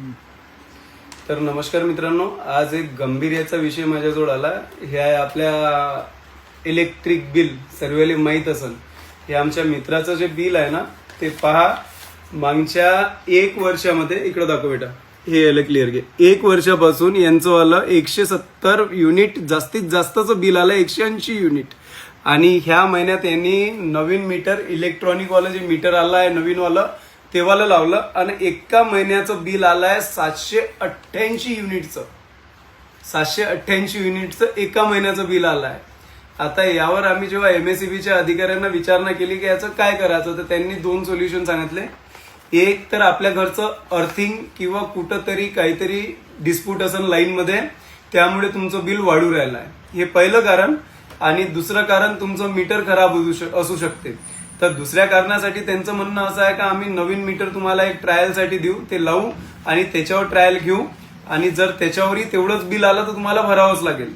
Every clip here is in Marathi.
तर नमस्कार मित्रांनो, आज एक गंभीर विषय माझ्याजवळ आला. हे आहे आपल्या इलेक्ट्रिक बिल. सर्वांना माहीत असेल, हे आमच्या मित्राचं जे बिल आहे ना, ते पहा. मागच्या 1 वर्षामध्ये इकडे दाखव बेटा, हे याला क्लिअर घे. 1 वर्षापासून यांचं वाला 170 युनिट जास्तीत जास्तचं बिल आलं, 180 युनिट. आणि ह्या महिन्यात यांनी नवीन मीटर, इलेक्ट्रॉनिक वाला जे मीटर आलं आहे नवीन वाला, तेव्हाला लावलं आणि एका महिन्याचं बिल आलंय 788 युनिटचं. 788 युनिटचं एका महिन्याचं बिल आलंय. आता यावर आम्ही जेव्हा MSEBच्या अधिकाऱ्यांना विचारणा केली की याचं काय करायचं, तर त्यांनी 2 सोल्युशन सांगितले. एक तर आपल्या घरचं अर्थिंग किंवा कुठंतरी काहीतरी डिस्प्यूट असेल लाईनमध्ये, त्यामुळे तुमचं बिल वाढू राहिलं आहे, हे पहिलं कारण. आणि दुसरं कारण तुमचं मीटर खराब असू शकते. तर दुसऱ्या कारणासाठी त्यांचं म्हणणं असं आहे का आम्ही नवीन मीटर तुम्हाला एक ट्रायलसाठी देऊ, ते लावू आणि त्याच्यावर ट्रायल घेऊ, आणि जर त्याच्यावरही तेवढंच बिल आलं तर तुम्हाला भरावंच लागेल.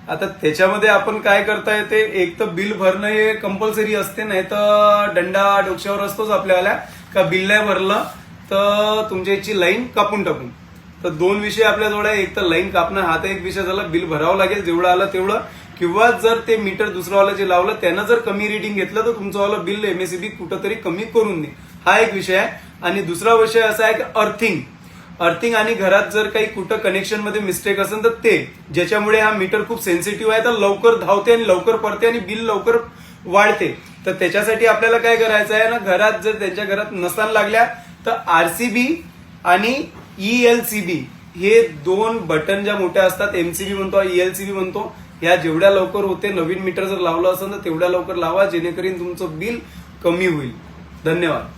आता त्याच्यामध्ये आपण काय करता येते, एक तर बिल भरणं हे कंपल्सरी असते, नाही तर दंडा डोक्यावर असतोच आपल्याला का बिल नाही भरलं तर तुमच्या याची लाईन कापून टाकून. तर 2 विषय आपल्याजवळ आहे. एक तर लाईन कापणं हा तर एक विषय झाला, बिल भरावं लागेल जेवढं आलं तेवढं, किंवा जर ते मीटर दुसरंवाला जे लावलं त्यानं जर कमी रिडिंग घेतलं तर तुमचं वाला बिल MSEB कुठंतरी कमी करून दे, हा एक विषय आहे. आणि दुसरा विषय असा आहे की अर्थिंग आणि घरात जर काही कुठं कनेक्शन मध्ये मिस्टेक असेल तर ते, ज्याच्यामुळे हा मीटर खूप सेन्सिटिव्ह आहे, तर लवकर धावते आणि लवकर पडते आणि बिल लवकर वाढते. तर त्याच्यासाठी आपल्याला काय करायचं आहे ना, घरात जर त्यांच्या घरात नसताना लागल्या तर RCB आणि ELCB हे 2 बटन ज्या मोठ्या असतात, MCB म्हणतो, ELCB म्हणतो, ह्या जेवढ्या लवकर होते, नवीन मीटर जर लावलं असेल तर तेवढ्या लवकर लावा, जेणेकरून तुमचं बिल कमी होईल. धन्यवाद.